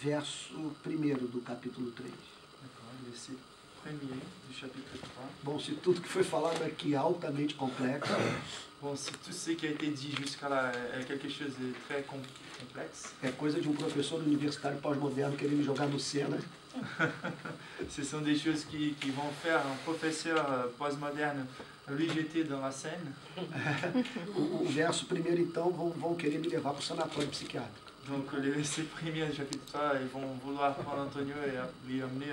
verso 1 do capítulo 3. D'accord, verset 1er du chapitre 3. Bom, se tudo que foi falado aqui é altamente complexo, Bon, si tout ce qui a été dit jusqu'à là est quelque chose de très complexe, é coisa de um professor universitário pós-moderno querer me jogar no Sena. ce sont des choses qui vont faire un professeur postmoderne lui jeter dans la Seine. O verso 1, então, vão querer me levar para o sanatório psiquiátrico. Donc les versets premiers du chapitre 3, ils vont vouloir prendre Antonio et lui amener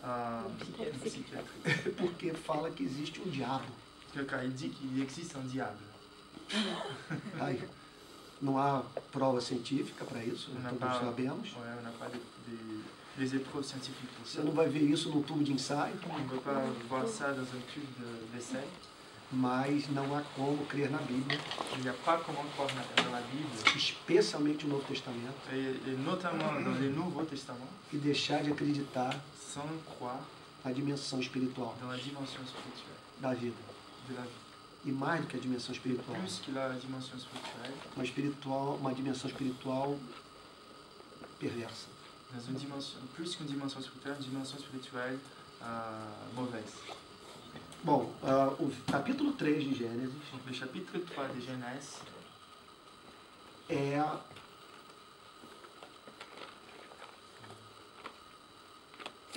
à un psychiatre. Porque fala que existe um diabo. Car il dit qu'il existe un diable. Tá aí. Não há prova científica para isso, On n'a todos pas, sabemos. ouais, on n'a pas des épreuves scientifiques pour Você ça. não vai ver isso num tubo de ensaio, On ne peut pas voir ça dans un tube d'essai. mas não há como crer na Bíblia, Il n'y a pas comment croire dans la Bible, especialmente no Novo Testamento, et notamment dans le Nouveau Testament, e deixar de acreditar sans croire na dimensão espiritual dans la dimension spirituelle da vida. de la vie. E mais do que a dimensão espiritual, Plus que la dimension spirituelle, uma dimensão espiritual perversa. dans une dimension, plus qu'une dimension spirituelle, une dimension spirituelle mauvaise. Bom, o capítulo 3 de Gênesis Donc le chapitre 3 de Genèse é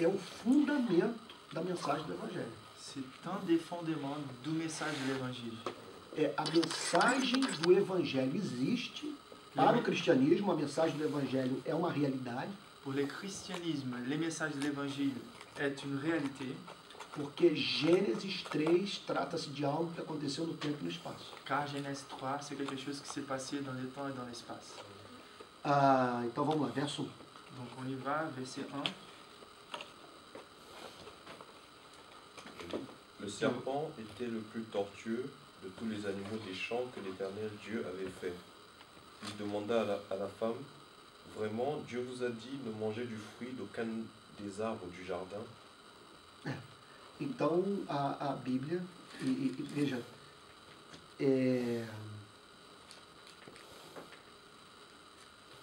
o fundamento da mensagem do Evangelho. c'est un des fondements du message de l'Évangile. A mensagem do Evangelho existe para o cristianismo, a mensagem do Evangelho é uma realidade, Pour le christianisme, le message de l'Évangile est une réalité, porque Gênesis 3 trata-se de algo que aconteceu no tempo e no espaço. car Genèse 3, c'est quelque chose qui s'est passé dans le temps et dans l'espace. Então vamos lá, verso 1. Donc on y va, verset 1. Le serpent était le plus tortueux de tous les animaux des champs que l'Éternel Dieu avait fait. Il demanda à la femme, « Vraiment, Dieu vous a dit de manger du fruit d'aucun des arbres du jardin ?» Então a Bíblia, veja,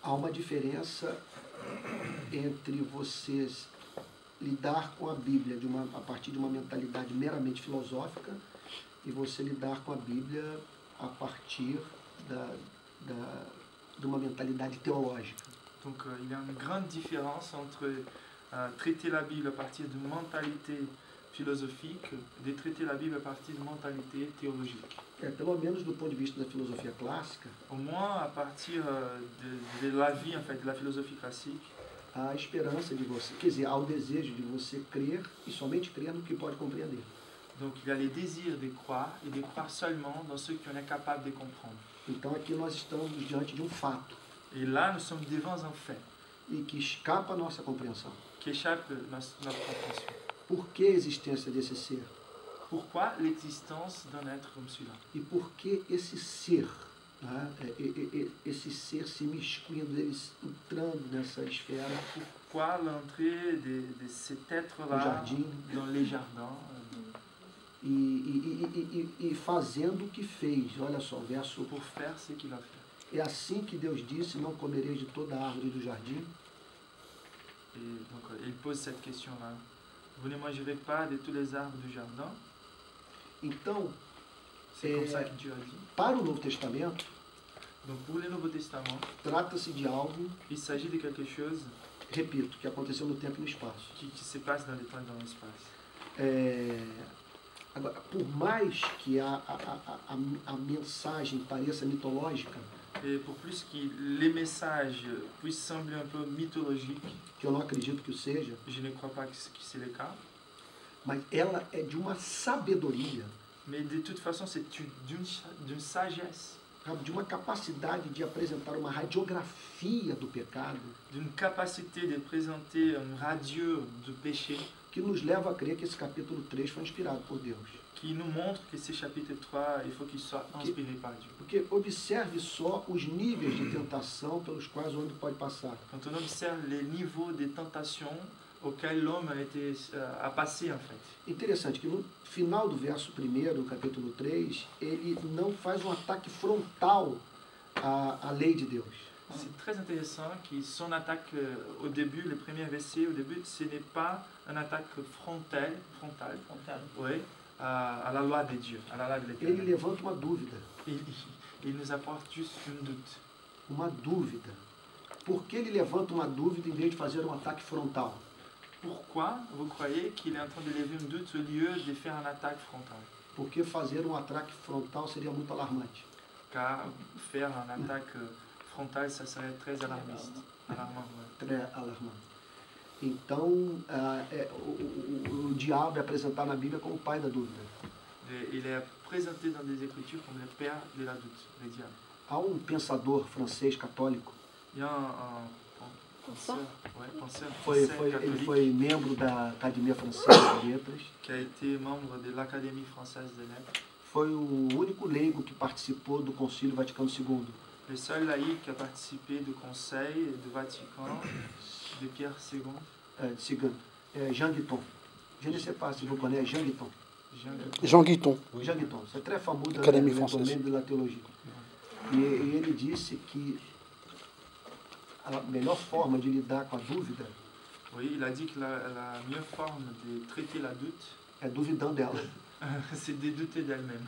há uma diferença entre vocês lidar com a Bíblia a partir de uma mentalidade meramente filosófica e você lidar com a Bíblia a partir de uma mentalidade teológica. Donc il y a une grande différence entre traiter la Bible à partir d'une mentalité philosophique et de traiter la Bible à partir d'une mentalité théologique. Pelo menos do ponto de vista da filosofia clássica, Au moins à partir de la vie, en fait, de la philosophie classique, há a esperança de você, quer dizer, há o desejo de você crer e somente crer no que pode compreender. donc il y a les désirs de croire et de croire seulement dans ce qu'on est capable de comprendre. Então aqui nós estamos diante de um fato Et là, nous sommes devant un fait e que escapa à nossa compreensão. qui échappe à notre compréhension. Por que a existência desse ser? Pourquoi l'existence d'un être comme celui-là? E por que esse ser, né, esse ser se miscuindo, ele entrando nessa esfera Pourquoi l'entrée de cet do être-là jardim dans les jardins e fazendo o que fez? Olha só, o verso. pour faire ce qu'il a fait? É assim que Deus disse, não comereis de toda a árvore do jardim. Et donc il pose cette question-là. Vous ne mangerez pas de tous les arbres du jardin? Então, C'est comme ça que Dieu a dit. para o Novo Testamento, Donc pour le Nouveau Testament, trata-se de algo, il s'agit de quelque chose repito, que aconteceu no tempo e no espaço. qui se passe dans le temps et dans l'espace. Agora, por mais que a mensagem pareça mitológica, Et pour plus que les messages puissent sembler un peu mythologiques, que eu não acredito que o seja, je ne crois pas que c'est le cas, mas ela é de uma sabedoria, mais de toute façon c'est d'une sagesse, sabe, de uma capacidade de apresentar uma radiografia do pecado, d'une capacité de présenter un radieux du péché que nos leva a crer que esse capítulo 3 foi inspirado por Deus. qui nous montre que ce chapitre 3, il faut qu'il soit inspiré par Dieu. Porque observe só os níveis de tentação pelos quais o homem pode passar. Quand on observe les niveaux de tentation auxquels l'homme a passé en fait. Interessante que no final do verso 1 do capítulo 3, ele não faz um ataque frontal à lei de Deus. C'est très intéressant que son attaque au début, les premiers versets, au début, ce n'est pas une attaque frontale oui, à la loi de Dieu, à la loi de Ele l'Éternel. levanta uma dúvida. Il nous apporte juste un doute. Uma dúvida. Por que ele levanta uma dúvida em vez de fazer um ataque frontal? Pourquoi vous croyez qu'il est en train de lever un doute au lieu de faire une attaque frontale? Porque fazer um ataque frontal seria muito alarmante. Car faire une attaque frontale, ça serait très alarmiste. Alarmant, ouais. Très alarmante. Então, o diabo é apresentado na Bíblia como o pai da dúvida. Il est présenté dans des Écritures comme le père de la doute, le diable. Há um pensador francês católico, Il y a un penseur, penseur ele catholique foi membro da Academia Francesa de Letras, qui a été membre de l'Académie française des lettres. foi o único leigo que participou do Concílio Vaticano II. Le seul laïc qui a participé du Conseil du Vatican de Pierre II. Jean Guiton. Je ne sais pas si vous connaissez Jean Guiton. Jean Guiton. Jean Guiton, c'est très fameux dans Académie le française. domaine de la théologie. E ele disse que a melhor forma de lidar com a dúvida Oui, il a dit que la meilleure forme de traiter la doute, é duvidando dela. c'est de douter d'elle-même.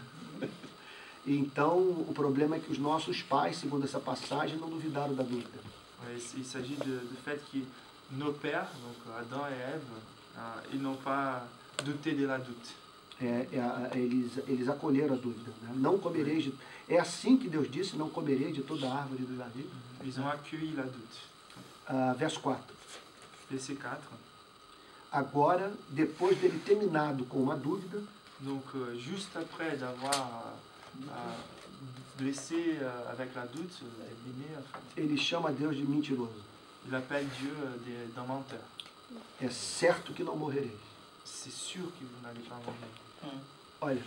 E então, o problema é que os nossos pais, segundo essa passagem, não duvidaram da dúvida. Oui, il s'agit du fait que nos pères, donc Adam et Ève, ils n'ont pas douté de la doute. Eles acolheram a dúvida. Né? Não comereis de... É assim que Deus disse, não comereis de toda a árvore do jardim. Ils ont accueilli la doute. Verso 4. Verset 4. Agora, depois dele terminado com uma dúvida, Donc, juste après d'avoir blessé avec la doute, ele chama Deus de mentiroso. il appelle Dieu d'un menteur. É certo que não morrereis. C'est sûr que vous n'allez pas mourir. Olha,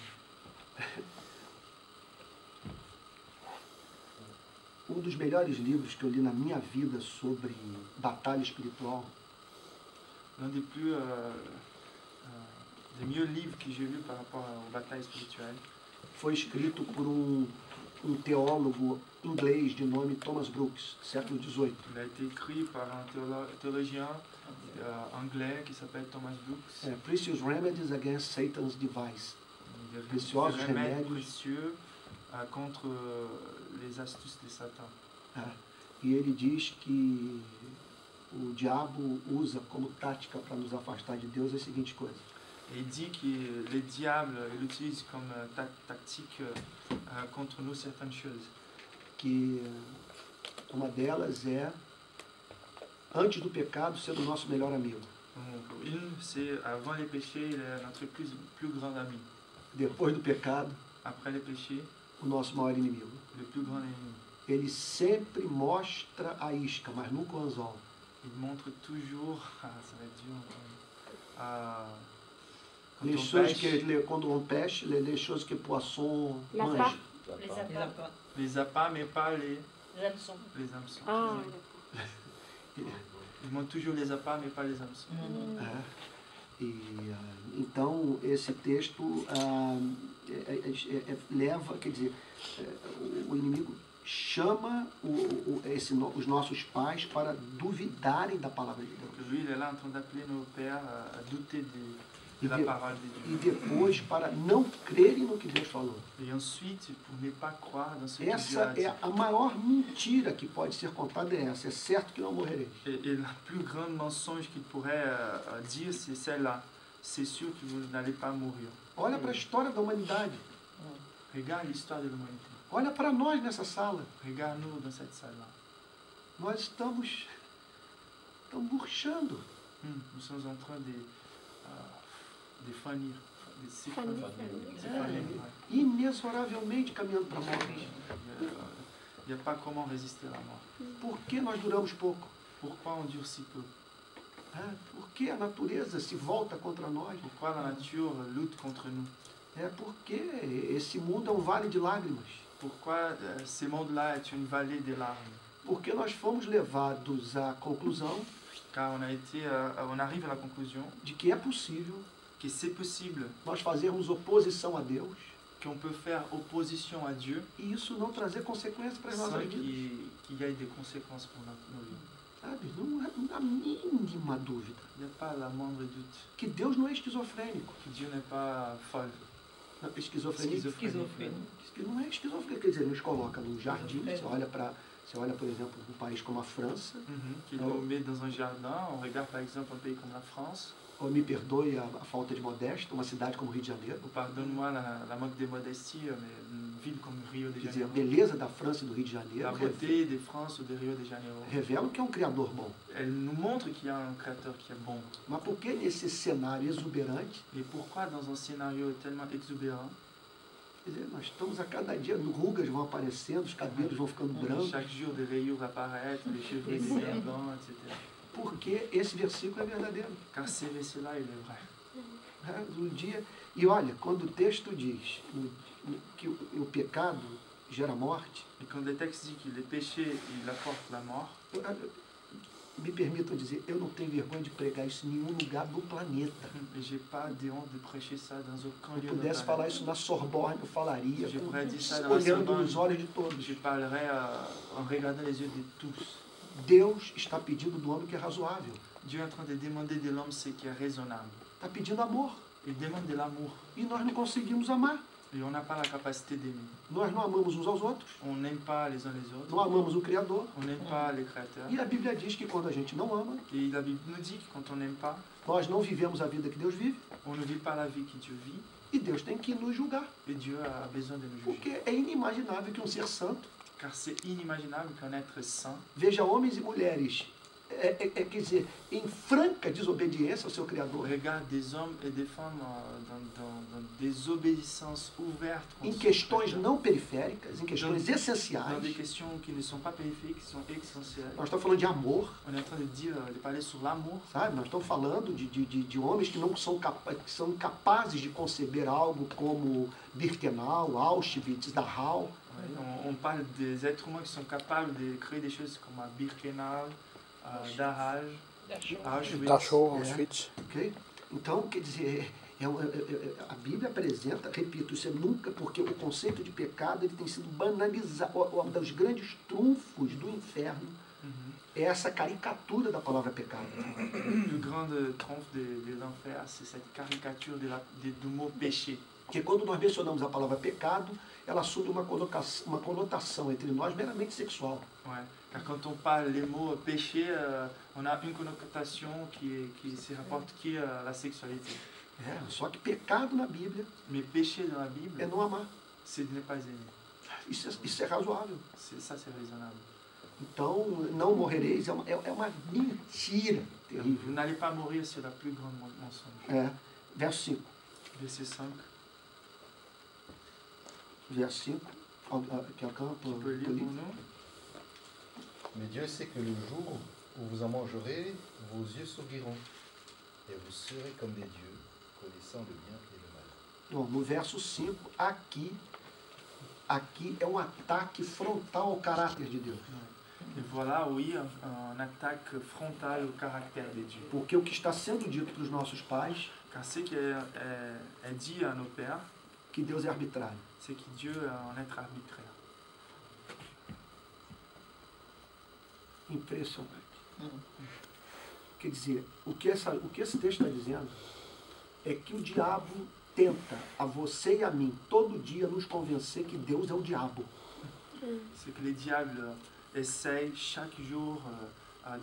um dos melhores livros que eu li na minha vida sobre batalha espiritual L'un des plus des mieux livres que j'ai lus par rapport aux batailles spirituelles foi escrito por um teólogo inglês de nome Thomas Brooks, século XVIII. il a été écrit par un théologien anglais qui s'appelle Thomas Brooks. Precious Remedies Against Satan's Device. Des Préciosos remèdes remédios. précieux contre les astuces de Satan. E ele diz que o diabo usa como tática para nos afastar de Deus a seguinte coisa. Et il dit que le diable il utilise comme tactique contre nous certaines choses. Que uma delas é, antes do pecado, ser o nosso melhor amigo. Donc, une, c'est avant les péchés, il est notre plus grand ami. Depois do pecado, Après les péchés, o nosso maior inimigo. le plus grand ennemi. Ele sempre mostra a isca, mas nunca o anzol. Il montre toujours, ça va être dur encore. Quand Les on choses pêche, quando on pêche, les choses que poisson L'appât. mange. Les appâts. les appâts, mais pas les hameçons. hameçons. Ah, Il montre toujours les appâts, mais pas les hameçons. Então, esse texto leva, quer dizer, o inimigo chama os nossos pais para duvidarem da palavra de Deus. Lui, il est là en train d'appeler nos pères à douter de la parole de E Dieu. depois para não crerem no que Deus falou. Et ensuite, pour ne pas croire dans ce que Dieu a Essa dit. é a maior mentira que pode ser contada, é essa. É certo que não morrereis. Et la plus grande mensonge qu'il pourrait dire, c'est celle-là. C'est sûr que vous n'allez pas mourir. Olha para a história da humanidade. Regarde l'histoire de l'humanité. Olha para nós nessa sala. Regarde-nous dans cette salle-là. Nós estamos murchando. Nous sommes en train de fanir. De se Fanir. fanir. Inexoravelmente caminhando para a morte. Il n'y a pas comment résister à la mort. Por que nós duramos pouco? Pourquoi on dure si peu? Por que a natureza se volta contra nós? Pourquoi la nature lutte contre nous? Porque esse mundo é um vale de lágrimas. Pourquoi ce monde-là est une vallée de larmes? Porque nós fomos levados à conclusão Car on arrive à la conclusion de que é possível que c'est possible nós fazermos oposição a Deus qu'on peut faire opposition à Dieu e isso não trazer consequências para as sans nossas vidas. qu'il y ait des conséquences pour nos vies. Sabe? Não há a mínima dúvida Il n'y a pas la moindre doute que Deus não é esquizofrênico. que Dieu n'est pas folle. Não, esquizofrênico que não é esquizofrênico. Quer dizer, nos coloca num jardim, você olha, por exemplo, um país como a França, Qui nous met dans un jardin. On regarde par exemple un pays comme la France. ou me perdoe a falta de modéstia, uma cidade como Rio de Janeiro. Ou pardonne-moi la manque de modestie, mais une ville comme Rio de Quer dizer, a Janeiro. beleza da França e do Rio de La Janeiro beauté de France ou de Rio de Janeiro. revelam que é um criador bom. Elle nous montre qu'il y a un créateur qui est bon. Mas por que nesse cenário exuberante, Et pourquoi dans un scénario tellement exubérant, quer dizer, nós estamos a cada dia, rugas vão aparecendo, os cabelos vão ficando brancos, chaque jour des rayures apparaissent, les cheveux deviennent blancs, etc. porque esse versículo é verdadeiro. Car ce verset-là, il est vrai. Um dia, e olha, quando o texto diz que o pecado gera morte, Et quand le texte dit que les péchés, il apporte la mort, me permitam dizer, eu não tenho vergonha de pregar isso em nenhum lugar do planeta. et j'ai pas de honte de prêcher ça dans aucun Se eu lieu de pudesse falar isso na Sorbonne, eu falaria, Je pourrais dire ça dans la olhando Sorbonne. nos olhos de todos. Je parlerai en regardant les yeux de tous. Deus está pedindo do homem o que é razoável. Dieu est en train de demander de l'homme ce qui est raisonnable. Está pedindo amor. Il demande de l'amour. E nós não conseguimos amar. Et on n'a pas la capacité d'aimer. Nós não amamos uns aos outros. On n'aime pas les uns les autres. Não amamos o Criador. On n'aime pas les créateurs. E a Bíblia diz que quando a gente não ama, Et la Bible nous dit que quand on n'aime pas, nós não vivemos a vida que Deus vive. on ne vit pas la vie que Dieu vit. E Deus tem que nos julgar. Et Dieu a besoin de nous juger. Porque é inimaginável que um ser santo Car c'est inimaginable qu'un être saint veja homens e mulheres, quer dizer, em franca desobediência ao seu Criador, regarde des hommes et des femmes dans des obéissances ouvertes em contre son questões Créateur. não periféricas, em questões Dans des essenciais. questions qui ne sont pas périphériques, qui sont essentielles. Nós estamos falando de amor, On est en train de parler sur l'amour. sabe? Nós estamos falando de homens que não são, que são incapazes de conceber algo como Birkenau, Auschwitz, Dachau. On parle des êtres humains qui sont capables de créer des choses comme à Birkenau, à Dachau, à Auschwitz. Dachau, É. Auschwitz. Ok? Então, quer dizer, a Bíblia apresenta, repito, isso é nunca, porque o conceito de pecado ele tem sido banalizado. Um dos grandes trunfos do inferno é essa caricatura da palavra pecado. Le plus grand triomphe de l'enfer, c'est cette caricature du mot péché. Porque quando nós mencionamos a palavra pecado, ela assume uma conotação entre nós meramente sexual. Ouais. Car quand on parle les mots péché, on a une connotation qui se rapporte à la sexualité. Só que pecado na Bíblia Mais péché dans la Bible, é não amar. c'est de ne pas aimer. Isso é razoável. Ça, c'est raisonnable. Então, não morrereis é uma mentira Vous terrível. n'allez pas mourir, c'est la plus grande mensonge. Verso 5. Verset 5, Verso 5. Quelqu'un tu peux lire peut pour lire? nous? Mais Dieu sait que le jour où vous en mangerez, vos yeux s'ouvriront, et vous serez comme des dieux, connaissant le bien et le mal. Bom, no verso 5, aqui é um ataque frontal ao caráter de Deus. Et voilà, oui, un attaque frontale au caractère de Dieu. Porque o que está sendo dito para os nossos pais, Car ce qui est dit à nos pères, que Deus é arbitrário. c'est que Dieu est un être arbitraire. Impressionante. Quer dizer, o que esse texto está dizendo é que o diabo tenta a você e a mim todo dia nos convencer que Deus é o diabo. C'est que les diables essayent chaque jour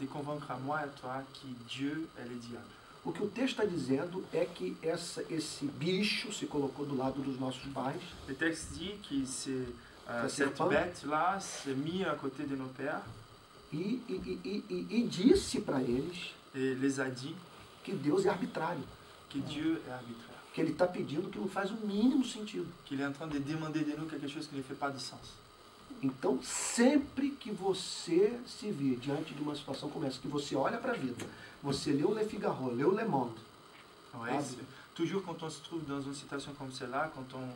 de convaincre à moi et à toi que Dieu est le diable. O que o texto está dizendo é que esse bicho se colocou do lado dos nossos pais Le texte dit que cette serpent. bête-là s'est mise à côté de nos pères e disse para eles et les a dit que Deus é arbitrário, que Dieu est arbitraire. que ele está pedindo que não faz o mínimo sentido. Qu'il est en train de demander de nous quelque chose qui ne fait pas de sens. Então, sempre que você se vê diante de uma situação como essa, que você olha para a vida, você leu Le Figaro, leu Le Monde, Ouais, toujours quand on se trouve dans une situation comme celle-là, quand on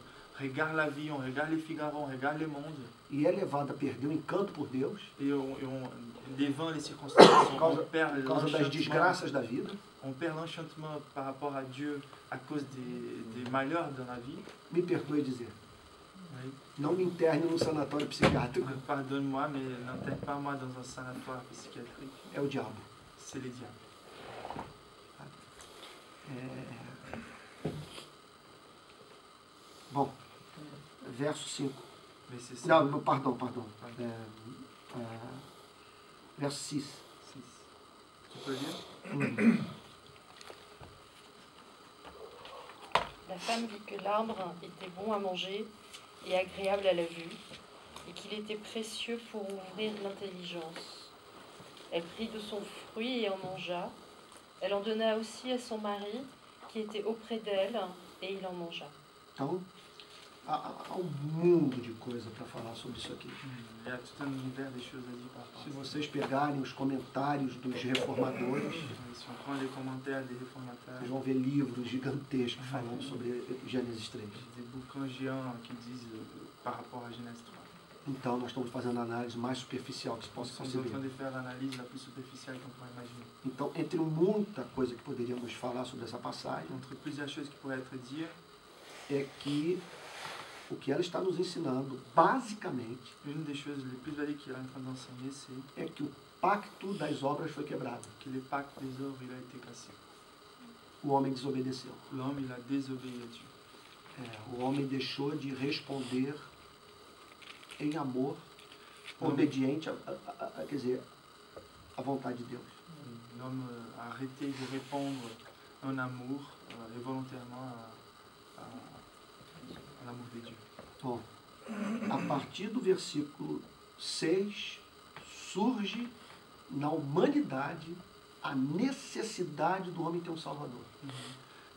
regarde la vie, on regarde les Figaro, on regarde le monde, e é levado a perder o encanto por Deus, et devant les circonstances, causa- on perd por causa das l'enchantement. desgraças da vida, On perd l'enchantement par rapport à Dieu à cause des malheurs dans la vie. me perdoe dizer, Oui. Não me interne num sanatório psiquiátrico. Pardonne-moi, mais n'enterre pas moi dans un sanatoire psychiatrique. É o diabo. C'est les diables. Bom, verso 5. Mais c'est ça. Não, pardon. Verso 6. Tu peux lire? La femme vit que l'arbre était bon à manger et agréable à la vue, et qu'il était précieux pour ouvrir l'intelligence. Elle prit de son fruit et en mangea. Elle en donna aussi à son mari, qui était auprès d'elle, et il en mangea. Então, há um mundo de coisa para falar sobre isso aqui. Il y a tout un univers des choses à dire par rapport à Se ça. vocês pegarem os comentários dos reformadores, Si on prend les commentaires des réformateurs, vocês vão ver livros gigantescos falando sobre Gênesis 3. des bouquins géants qui disent par rapport à Genèse 3. Então, nós estamos fazendo a análise mais superficial que se Nous possa sommes en train conceber. de faire l'analyse la plus superficielle qu'on pourrait imaginer. Então, entre muita coisa que poderíamos falar sobre essa passagem, Entre plusieurs choses qui pourraient être dites, é que o que ela está nos ensinando, basicamente, une des choses les plus valides qu'il est en train d'enseigner, c'est é que o pacto das obras foi quebrado. que le pacte des œuvres il a été cassé. O homem desobedeceu. L'homme il a désobéi à Dieu. O homem deixou de responder em amor, Homem. obediente quer dizer, à vontade de Deus. L'homme a arrêté de répondre en amour et volontairement à l'amour de Dieu. Bom, a partir do versículo 6, surge na humanidade a necessidade do homem ter um Salvador.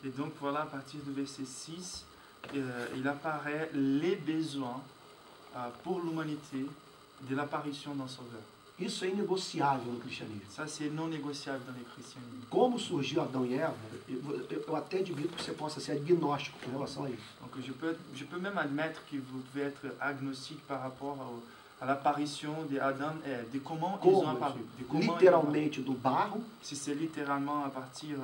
Et donc voilà, à partir du verset 6, il apparaît les besoins pour l'humanité de l'apparition d'un sauveur. Isso é inegociável no cristianismo. Ça, c'est non négociable dans les christianismes. Como surgiu Adão e Eva, eu até admito que você possa ser agnóstico com relação a isso. Donc je peux même admettre que vous pouvez être agnostique par rapport à l'apparition d'Adam et Ève, de comment ils ont apparu. De comment ils ont apparu. Literalmente do barro, Si c'est littéralement à partir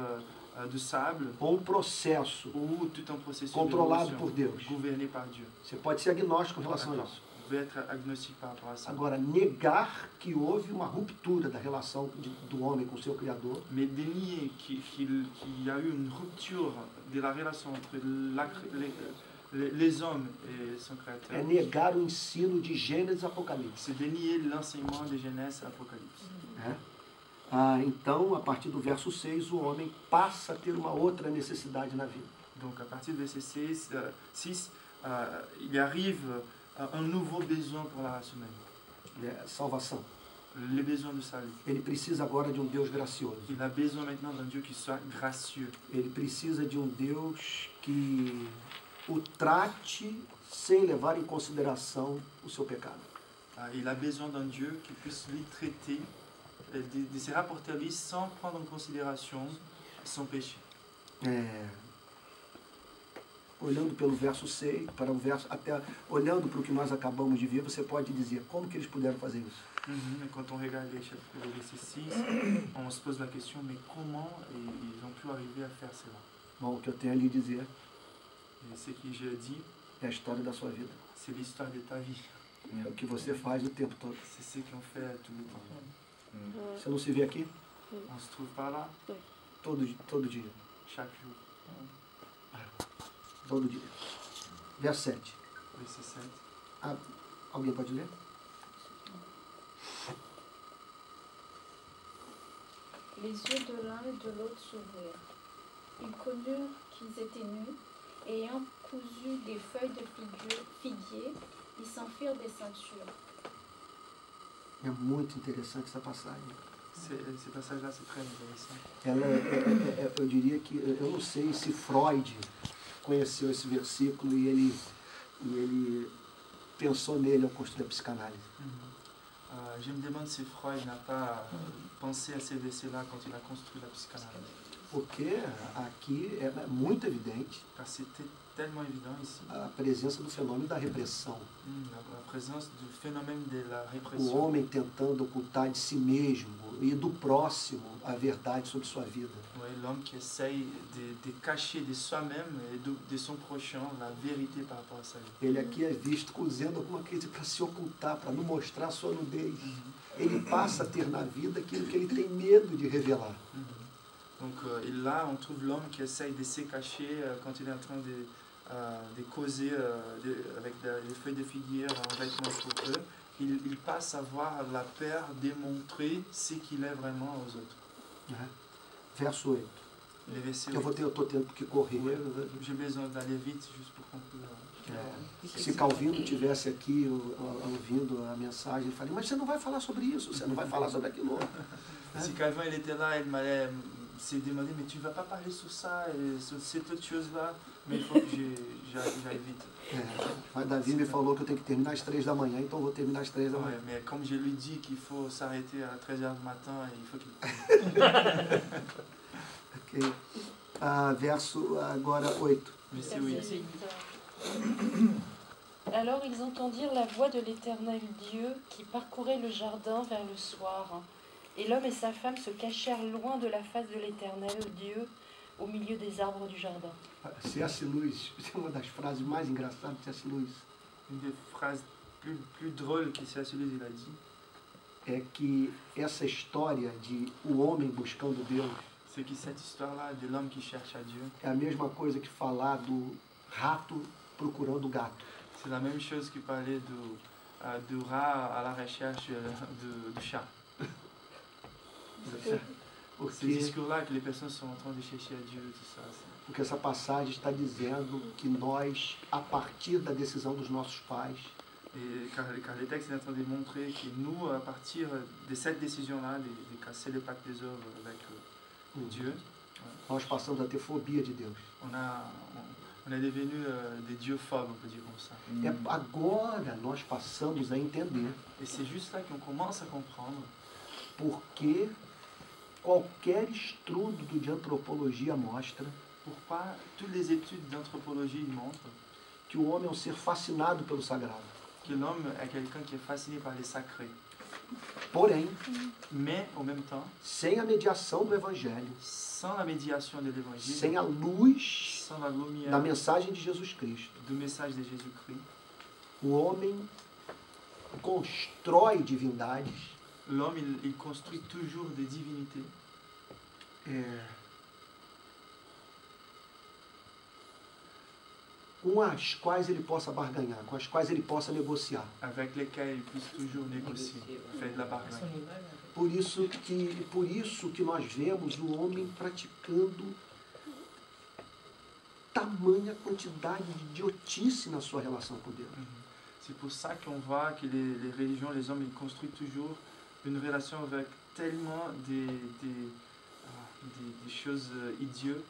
de sable ou um processo ou tout un processus controlado d'évolution, por Deus. gouverné par Dieu. Você pode ser agnóstico em relação a D'accord. isso. Vous pouvez être agnostique par rapport à ça. Agora, negar que houve uma ruptura da relação do homem com o seu Criador Mais dénier qu'il y a eu une rupture de la relation entre les hommes et son créateur, é negar o ensino de Gênesis e Apocalipse. c'est dénier l'enseignement de Genèse et Apocalypse. Né? Então, a partir do verso 6, o homem passa a ter uma outra necessidade na vida. Donc à partir du verset 6, il arrive un nouveau besoin pour la race humaine, Né? Salvação. le besoin de salut. Ele precisa agora de um Deus gracioso. Il a besoin maintenant d'un Dieu qui soit gracieux. Ele precisa de um Deus que o trate sem levar em consideração o seu pecado. Il a besoin d'un Dieu qui puisse lui traiter, de se rapporter à lui sans prendre en considération son péché. Olhando pelo verso 6, para o verso, até olhando para o que nós acabamos de ver, você pode dizer como que eles puderam fazer isso. Et quand on regarde les chapitres de verset 6, on se pose la question, mais comment ils ont pu arriver à faire cela? Bom, o que eu tenho a lhe dizer Et ce que je dis, é a história da sua vida. c'est l'histoire de ta vie. É o que você faz o tempo todo. C'est ce qu'on fait tout le temps. Você não se vê aqui On se trouve pas là todo dia. chaque jour. Todo dia. Verso 7. Verset 7. Alguém pode ler? Les yeux de l'un et de l'autre s'ouvrirent. Ils connurent qu'ils étaient nus, et ayant cousu des feuilles de figuier, ils s'en firent des ceintures. É muito interessante essa passagem. Ces passages-là, c'est très intéressant. Eu diria que, eu não sei se Freud conheceu esse versículo e ele pensou nele ao construir a psicanálise. Je me demande si Freud n'a pas pensé à ces versets-là quand il a construit la psychanalyse. Porque aqui é muito evidente car c'était tellement évident ici, a presença do fenômeno da repressão. la présence du phénomène de la O répression. homem tentando ocultar de si mesmo e do próximo a verdade sobre sua vida. Ouais, l'homme qui essaye de cacher de soi-même et de son prochain la vérité par rapport à sa vie. Ele aqui é visto usando alguma coisa para se ocultar, para não mostrar a sua nudez. Ele passa a ter na vida aquilo que ele tem medo de revelar. Donc et là, on trouve l'homme qui essaye de se cacher quand il est en train de causer avec les feuilles de figuier en vêtements pour eux. Il passe à avoir la peur de montrer ce qu'il est vraiment aux autres. Né? Verso 8. Les versets, Eu estou tendo que correr. j'ai besoin d'aller vite juste pour conclure. Se Calvino tivesse aqui ouvindo a mensagem, ele falaria, mas você não vai falar sobre isso, você não vai falar sobre aquilo outro. Si Calvin il était là, il m'allait se demander, mais tu ne vas pas parler sur ça, et sur cette autre chose-là, mais il faut que j'aille vite. Mas Davi me falou que eu tenho que terminar às 3 da manhã, então eu vou terminar às 3 da manhã. Ouais, mais comme je lui dis qu'il faut s'arrêter à 13h du matin, il faut qu'il... Ok. Verso agora 8. Verset 8. Verset 8. Alors ils entendirent la voix de l'Éternel Dieu qui parcourait le jardin vers le soir. Et l'homme et sa femme se cachèrent loin de la face de l'Éternel Dieu, au milieu des arbres du jardin. C.S. Lewis, é uma das frases mais engraçadas de C.S. Lewis, Une des phrases plus drôles que C.S. Lewis il a dit, é que essa história de o homem buscando Deus c'est que cette histoire-là de l'homme qui cherche à Dieu, é a mesma coisa que falar do rato procurando o gato. c'est la même chose que parler du rat à la recherche du chat. C'est ce Porque, discours-là que les personnes sont en train de chercher à Dieu, tout ça. porque essa passagem está dizendo que nós, a partir da decisão dos nossos pais, Et car le texte est en train de montrer que nous, à partir de cette décision-là, de casser le pacte des œuvres avec Dieu, nós passamos a ter fobia de Deus. on est devenu des dieux phobes, on peut dire comme ça. É agora nós passamos a entender Et c'est juste là qu'on commence à comprendre porque qualquer estudo de antropologia mostra pourquoi toutes les études d'anthropologie montrent que o homem é um ser fascinado pelo sagrado. que l'homme est quelqu'un qui est fasciné par les sacrés. Porém, Mais en même temps, sem a mediação do Evangelho, sans la médiation de l'évangile, sem a luz sans la lumière da mensagem de Jesus Cristo, du message de Jésus-Christ, o homem constrói divindades l'homme il construit toujours des divinités com as quais ele possa barganhar, com as quais ele possa negociar. avec lesquelles il puisse toujours négocier, faire de la bargaine. Por isso que nós vemos o homem praticando tamanha quantidade de idiotice na sua relação com Deus. C'est pour ça qu'on voit que les religions, les hommes, ils construisent toujours une relation avec tellement des choses idiotes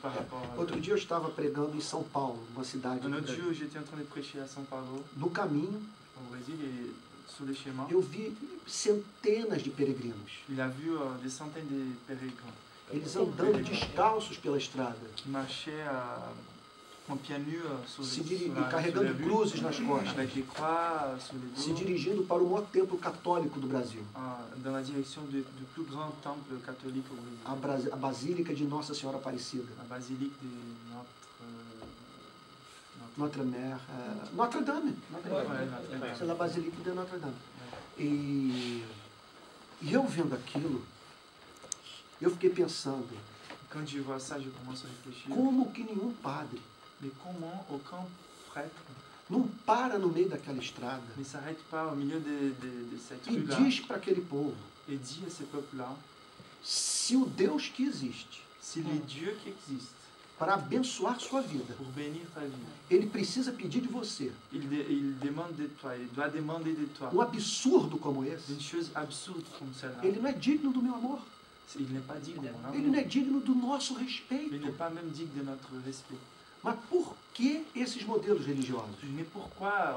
par rapport à... Outro dia eu estava pregando em São Paulo, uma cidade Un do autre Brasil. jour, j'étais en train de prêcher à São Paulo, No caminho, au Brésil, et sur les chemins, eu vi centenas de peregrinos, il a vu des centaines de pèlerins eles andando descalços pela estrada, qui marchaient en pieds nus sur carregando les rues, cruzes nas costas, avec des croix sur les se dos, dirigindo para o maior templo católico do Brasil, dans la direction du plus grand temple catholique au Brésil, a Basílica de Nossa Senhora Aparecida, la basilique de Notre-Dame, Notre-Dame, Notre-Dame. c'est la Basílica de Notre-Dame. E eu vendo aquilo, eu fiquei pensando, Quand je vois ça, je commence à réfléchir. como que nenhum padre Mais comment aucun prêtre não para no meio daquela estrada ne s'arrête pas au milieu de cette e rue-là diz para aquele povo, et dit à ce peuple-là, se o Deus que existe s'il est Dieu qui existe para abençoar sua vida, pour bénir ta vie, ele precisa pedir de você il demande de toi, il doit demander de toi um absurdo como esse, une chose absurde comme celle-là. ele não é digno do meu amor, Il n'est pas digne de mon ele amour. não é digno do nosso Il respeito. n'est pas même digne de notre respect. Mas por que esses modelos religiosos? Mais pourquoi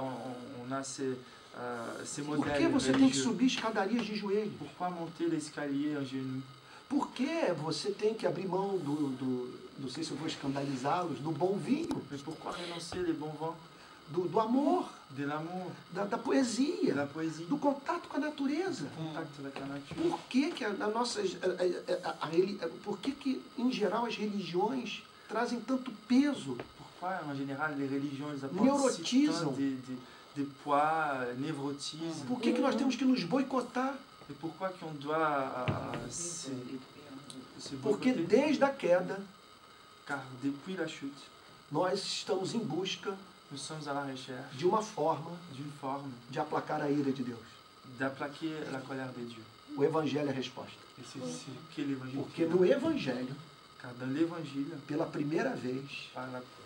on a ces Por que modèles você tem que religieux? subir escadarias de joelho? Pourquoi monter l'escalier en genoux? Por que você tem que abrir mão não sei se eu vou escandalizá-los, do bom vinho, Mais pourquoi renoncer les bons vins, do amor, de l'amour, da de poesia, la poésie, do contato com a natureza? contact avec la nature? Por que que por que em geral as religiões trazem tanto peso? Pourquoi en général les religions ils apportent Neurotisant. des poids, névrotisent? Por que que nós temos que nos boicotar? Et pourquoi qu'on doit se Porque boycotter? desde a queda Car depuis la chute, nós estamos em busca nous sommes à la recherche de uma forma d'une forme de aplacar a ira de Deus. d'applaquer la colère de Dieu. O Evangelho é a resposta. Et c'est ce qu'est l'évangile. Porque no Evangelho, Car dans l'évangile, pela primeira vez,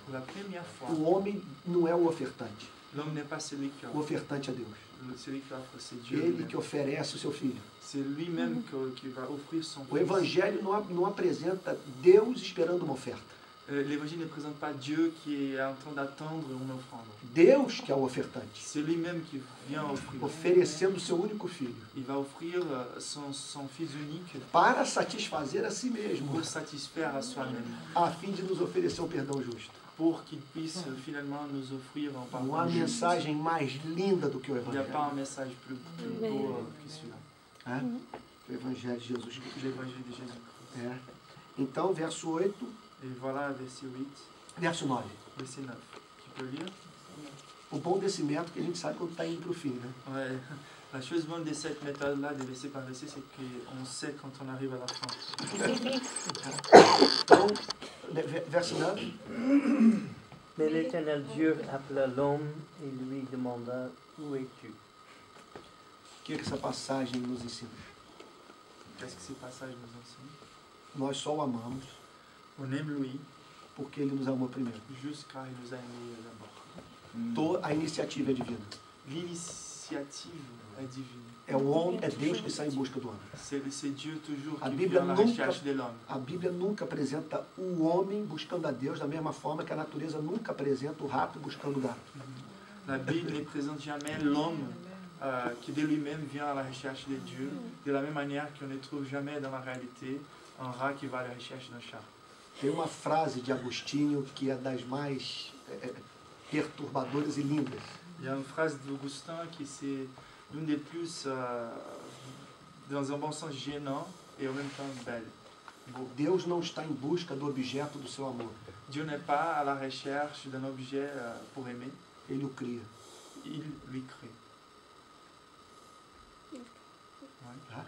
pour la première fois, o homem não é o ofertante. l'homme n'est pas celui qui O offre. ofertante é Deus. Celui qui offre, c'est Dieu. Ele lui-même. que oferece o seu filho. C'est lui-même qui va offrir son O fils. Evangelho não apresenta Deus esperando uma oferta. L'évangile ne présente pas Dieu qui est en train d'attendre une offrande. Deus que é o ofertante, C'est lui-même qui vient offrir. oferecendo o seu único filho Il va offrir son fils unique para satisfazer a si mesmo, pour satisfaire à soi-même, a fim de nos oferecer um perdão justo. pour qu'il puisse finalement nous offrir un Não há pardon juste. mensagem mais linda do que o Il n'y a pas Evangelho. un message plus beau que celui-là. Né? O Evangelho de Jesus Cristo. L'évangile de Jésus-Christ. É. Então, verso 8, Et voilà, verset 8, verso 9. verset 9. Tu peux lire? O bom desse método é que a gente sabe quando está indo para o fim, né? Ouais. La chose bonne de cette méthode-là, de verset par verset, c'est qu'on sait quand on arrive à la fin. Então, verso 9. Mais l'Éternel Dieu appela l'homme et lui demanda, où es-tu? O que essa passagem nos ensina? Qu'est-ce que ces passages nous enseignent? Nós só o amamos On aime lui porque ele nos amou primeiro. juste car il nous a aimés d'abord. A iniciativa é divina. L'initiative est divine. É o homem, é Deus que sai em busca do homem. C'est Dieu toujours A qui Bíblia vient à la nunca- recherche de l'homme. A Bíblia nunca apresenta o homem buscando a Deus da mesma forma que a natureza nunca apresenta o rato buscando o gato. La Bible ne présente jamais l'homme qui de lui-même vient à la recherche de Dieu, de la même manière qu'on ne trouve jamais dans la réalité un rat qui va à la recherche d'un chat. Tem uma frase de Agostinho que é das mais perturbadoras e lindas. Il y a une phrase d'Augustin qui c'est l'une des plus, dans un bon sens, gênant et en même temps belle. Beau. Deus não está em busca do objeto do seu amor. Dieu n'est pas à la recherche d'un objet pour aimer, Ele o cria. il lui crée. Tá?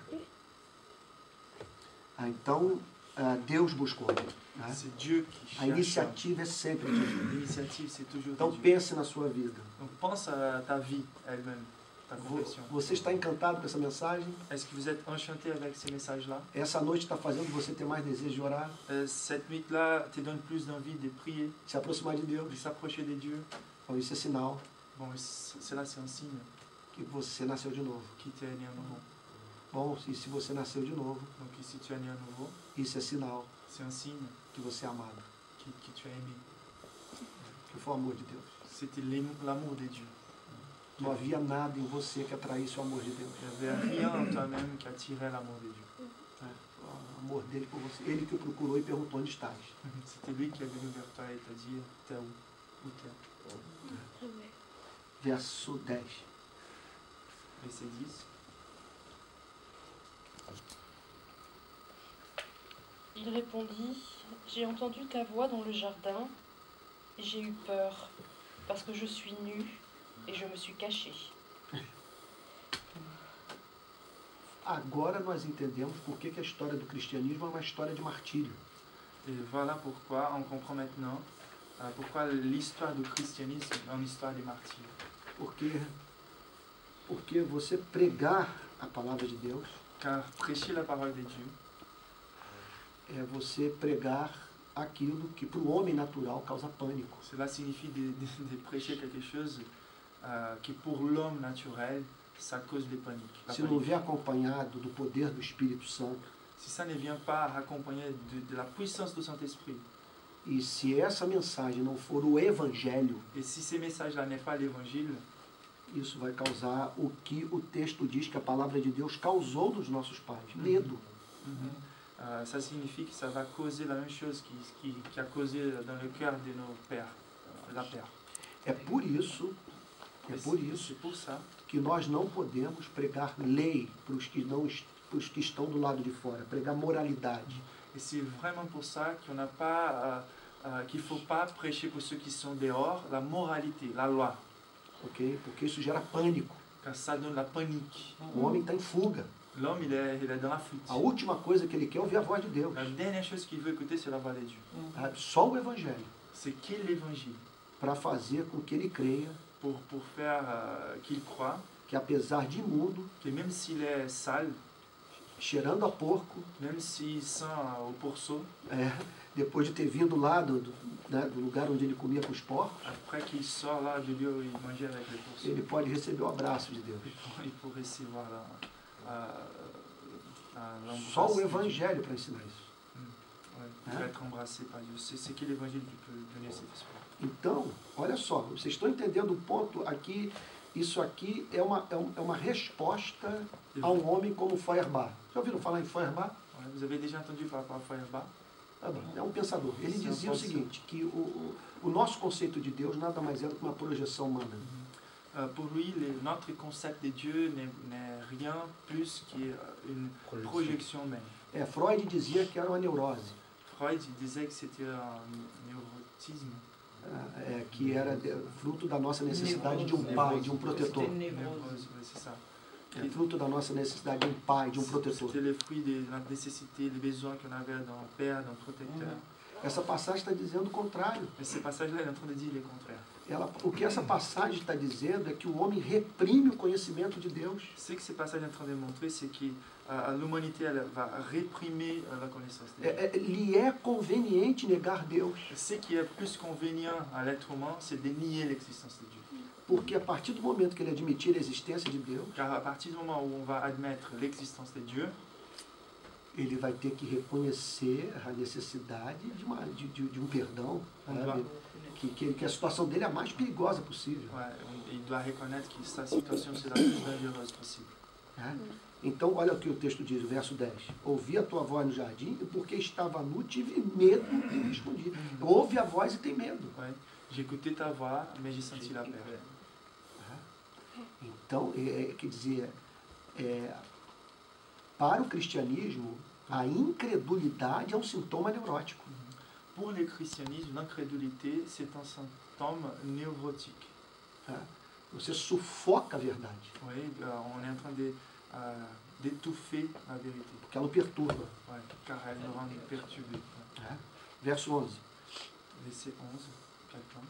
Então, Deus buscou. Né? C'est Dieu qui A cherche. iniciativa é sempre divina. L'initiative, c'est toujours Então, de Dieu. pense na sua vida. Donc pense à ta vie elle-même, ta confession. Você está encantado com essa mensagem? Est-ce que vous êtes enchanté avec ces messages-là? Essa noite está fazendo você ter mais desejo de orar, Cette nuit-là te donne plus d'envie de prier, se aproximar de Deus? de s'approcher de Dieu? Então, isso é sinal Bon, cela c'est un signe que você nasceu de novo. qui t'es né à nouveau. Bom, e se você nasceu de novo, Donc si tu es né à nouveau, isso é sinal c'est un signe que você é amado, que tu as aimé. que foi o amor de Deus. C'était l'amour de Dieu. Não havia nada em você que atraísse o amor de Deus. Il n'y avait rien en toi-même qui attirait l'amour de Dieu. O amor dele por você. Ele que o procurou e perguntou onde estás. C'était lui qui est venu vers toi et t'a dit, t'es où t'es? Verso 10. Verset 10. Il répondit, j'ai entendu ta voix dans le jardin et j'ai eu peur parce que je suis nu et je me suis caché. Agora nós entendemos por que a história do cristianismo é uma história de martírio. Et voilà pourquoi on comprend maintenant pourquoi l'histoire du christianisme est une histoire des martyrs. Porque você pregar a palavra de Deus Car prêcher la parole de Dieu, é você pregar aquilo que para o homem natural causa pânico. cela signifie de prêcher quelque chose qui pour l'homme naturel, ça cause des paniques. la Se não panique. vier acompanhado do poder do Espírito Santo, Si ça ne vient pas accompagné de la puissance du Saint-Esprit, e se essa mensagem não for o Evangelho, et si ces messages-là n'est pas l'évangile, isso vai causar o que o texto diz que a palavra de Deus causou nos nossos pais: medo. ça signifie que ça va causer la même chose qui a causé dans le cœur de nos pères, la père. É por isso C'est pour ça que nós não podemos pregar lei para os que não pros que estão do lado de fora, pregar moralidade. et c'est vraiment pour ça qu'on n'a pas qu'il faut pas prêcher pour ceux qui sont dehors la moralité, la loi, Ok? Porque isso gera pânico. car ça donne la panique. O homem está em fuga. L'homme il est dans la fuite. A última coisa que ele quer é ouvir a voz de Deus. La dernière chose qu'il veut écouter c'est la voix de Dieu. Só o Evangelho. C'est qu'est l'évangile Para fazer com que ele creia pour faire qu'il croit que apesar de imundo, que même s'il est sale, cheirando a porco, même s'il sent au pourceau, depois de ter vindo lá do lugar onde ele comia com os porcos, après qu'il sort là de lieu où il mangeait avec les pourceaux, ele pode receber o abraço de Deus. il faut recevoir Só o l'embrasse. Evangelho para ensinar isso. Ouais, pour être embrassé par Dieu. C'est que l'évangile qui peut donner cet espoir. Então, olha só, vocês estão entendendo o ponto aqui? Isso aqui é uma resposta a um homem como Feuerbach. Já ouviram falar em Feuerbach? Ouais, vous avez déjà entendu par rapport à Feuerbach? É um pensador. Ele dizia o seguinte, que o nosso conceito de Deus nada mais é do que uma projeção humana. Pour lui, notre concept de Dieu n'est rien plus qu'une projection humaine. Freud dizia que era uma neurose. Freud disait que c'était un neurotisme. Que era fruto da nossa necessidade de um pai, de um protetor. Névrose, c'est ça. É fruto da nossa necessidade de um pai, de um protetor. C'était le fruit de notre nécessité, des besoins qu'on avait d'un père, d'un protecteur. Essa passagem está dizendo o contrário. Mais ce passage-là, il est en train de dire le contraire. O que essa passagem está dizendo é que o homem reprime o conhecimento de Deus. Ce que ce passage est en train de montrer, c'est que l'humanité elle va réprimer la connaissance de Dieu. Lhe é conveniente negar Deus. Ce qui est plus convenient à l'être humain, c'est de nier l'existence de Dieu. Porque a partir do momento que ele admitir a existência de Deus, Car à partir du moment où on va admettre l'existence de Dieu, ele vai ter que reconhecer a necessidade de um perdão, sabe? Que a situação dele é a mais perigosa possível. il doit reconnaître que sa situation c'est la plus dangereuse possible. Então, olha o que o texto diz, o verso 10. Ouvi a tua voz no jardim e porque estava nu tive medo e me escondi. Ouve a voz e tem medo. J'ai écouté ta voix, mais j'ai senti la peur. Então, quer dizer, para o cristianismo, a incredulidade é um sintoma neurótico. Pour le christianisme, l'incrédulité, c'est un symptôme névrotique. Você sufoca a verdade. Oui, on est en train d'étouffer la vérité. Porque ela o perturba. Car elle nous rend perturbés. Verso 11. Verset 11, quelqu'un.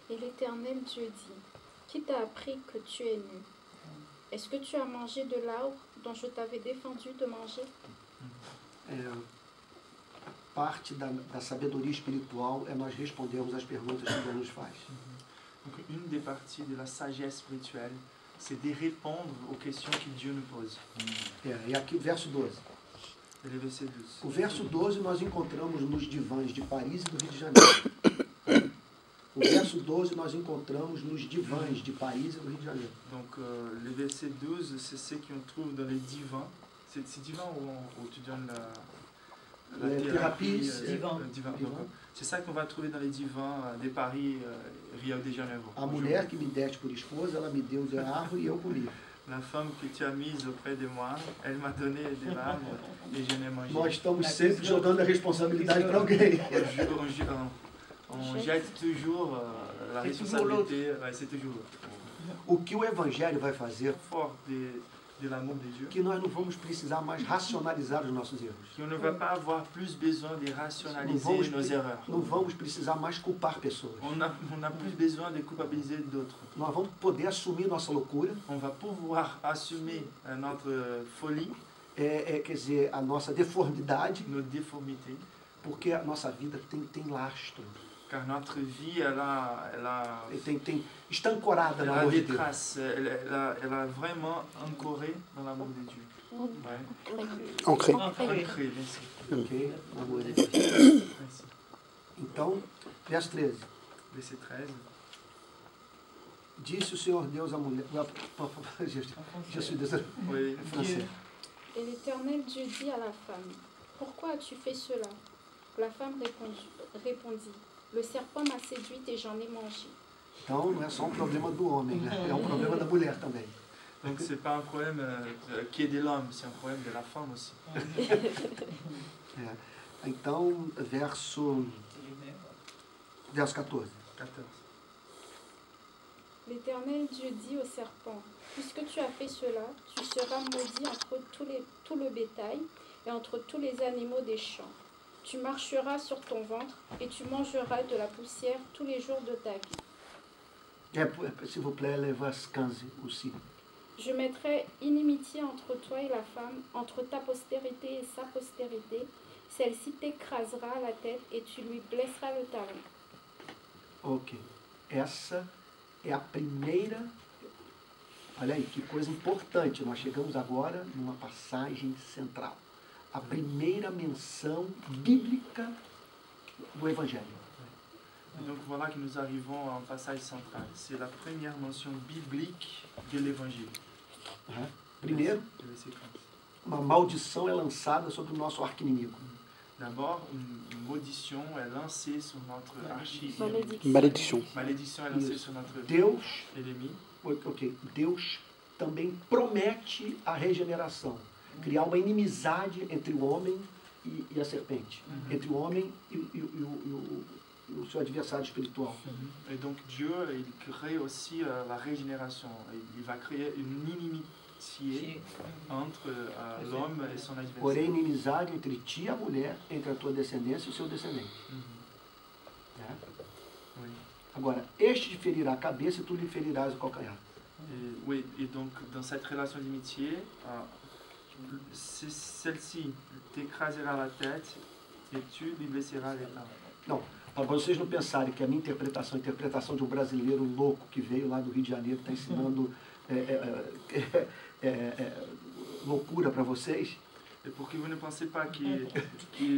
Et l'Éternel Dieu dit, qui t'a appris que tu es nu? Est-ce que tu as mangé de l'arbre dont je t'avais défendu de manger? Parte da sabedoria espiritual é nós respondermos às perguntas que Deus nos faz. Donc, une des parties de la sagesse spirituelle, c'est de répondre aux questions que Dieu nous pose. E aqui o verso 12. Et le verset 12. O verso 12 nós encontramos nos divãs de Paris e do Rio de Janeiro. O verso 12 nós encontramos nos divãs de Paris e do Rio de Janeiro. Donc, le verset 12, c'est ce qu'on trouve dans les divans. C'est divans où tu donnes la thérapie. C'est ça qu'on va trouver dans les divans de Paris, Rio de Janeiro. A mulher que me deste por esposa, ela me deu de árvore e eu comi. La femme que tu as mise auprès de moi, elle m'a donné des arbres et je n'ai mangé. Nós estamos sempre jogando a responsabilidade para alguém. On jette toujours la responsabilité. C'est toujours O que o Evangelho vai fazer fort de l'amour de Dieu. Que nós não vamos precisar mais racionalizar os nossos erros. Que on ne va pas avoir plus besoin de rationaliser nos erreurs. Não vamos precisar mais culpar pessoas. On a plus besoin de culpabiliser d'autres. Nós vamos poder assumir nossa loucura. On va pouvoir assumer notre folie. Quer dizer, a nossa deformidade. Nos déformités. Porque a nossa vida tem lastro. Car notre vie, está ancorada no amor de Deus. Elle a vraiment ancoré dans l'amour de Dieu. Ancré. Merci. Ok, no amor de Deus. Então, verso 13. Verset 13. Disse o Senhor Deus à mulher. Je suis désolé. Oui, français. Et l'Éternel Dieu dit à la femme, pourquoi as-tu fait cela? La femme répondit, le serpent m'a séduite et j'en ai mangé. Então não é só um problema do homem, né? É um problema da mulher também. Donc c'est pas un problème qui est de l'homme, c'est un problème de la femme aussi. Então, verso 14. 14. L'Éternel Dieu dit au serpent, puisque tu as fait cela, tu seras maudit entre tout le bétail et entre tous les animaux des champs. Tu marcheras sur ton ventre et tu mangeras de la poussière tous les jours de ta vie. S'il vous plaît, le verse 15 aussi. Je mettrai inimitié entre toi et la femme, entre ta postérité et sa postérité. Celle-ci t'écrasera la tête et tu lui blesseras le talon. Ok. Essa é a primeira. Olha aí, que coisa importante. Nós chegamos agora numa passagem central. A primeira menção bíblica do Evangelho. Et donc voilà que nous arrivons à un passage central. C'est la première mention biblique de l'Évangile. Primeiro, uma maldição é lançada sobre o nosso arqui-inimigo. D'abord, une malédiction est lancée sur notre Malédiction. Malédiction est lancée sur notre Deus, ennemi. ok, Deus também promete a regeneração. Criar uma inimizade entre o homem e a serpente. Entre o homem e o seu adversário espiritual. Et donc Dieu, il crée aussi la régénération. Il va créer une inimitié entre l'homme et son adversaire. Porém, inimizade entre ti e a mulher, entre a tua descendência e o seu descendente. Oui. Agora, este te ferirá a cabeça e tu lhe ferirás o calcanhar. Oui, et donc dans cette relation d'amitié, celle-ci t'écrasera la tête et tu lui blesseras les talons. Não, para vocês não pensarem que a minha interpretação, a interpretação de um brasileiro louco que veio lá do Rio de Janeiro, está ensinando loucura para vocês. Et pour que vous ne pensez pas que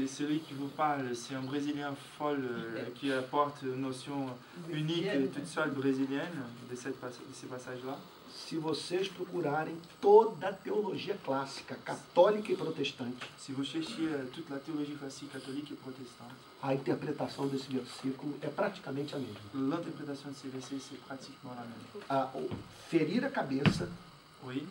celui qui vous parle, c'est un Brésilien folle qui apporte une notion unique et toute seule brésilienne de ces passages-là. Se vocês procurarem toda a teologia clássica, católica e protestante, si vous cherchez toute la théologie classique catholique et protestante, a interpretação desse versículo é praticamente a mesma. L'interprétation de ces versets, c'est pratiquement la même. Ferir a cabeça, oui,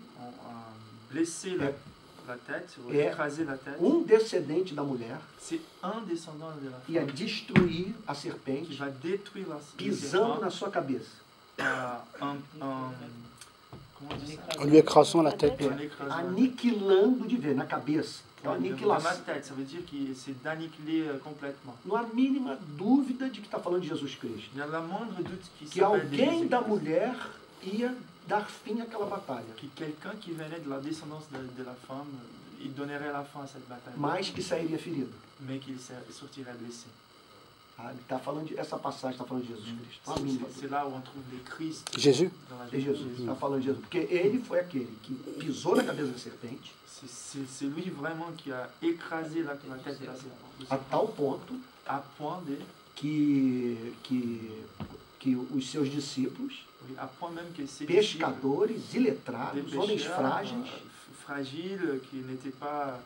blesser la tête, ou écraser la tête, descendente da mulher, c'est un descendant de la femme, e destruir a serpente, qui va détruire la pisando na sua cabeça. En lui écrasant la tête. Aniquilando de ver na cabeça. Dans la tête, ça veut dire que c'est d'annihiler complètement. Não há mínima dúvida de que está falando de Jesus Cristo. Il y a la moindre doute que alguém da mulher ia dar fim àquela batalha. Que quelqu'un qui venait de la descendance de la femme, il donnerait la fin à cette bataille. Mas que sairia ferido. Mais qu'il sortirait blessé. Tá falando essa passagem está falando de Jesus Cristo. C'est là où on trouve le Christ. Jésus. É Jesus. Está falando de Jesus. Porque ele foi aquele que pisou na cabeça da serpente. C'est lui vraiment qui a écrasé la tête de la serpente. A tal ponto à point de que os seus discípulos, à point même que pescadores, iletrados, homens frágeis, fragiles, qui n'étaient pas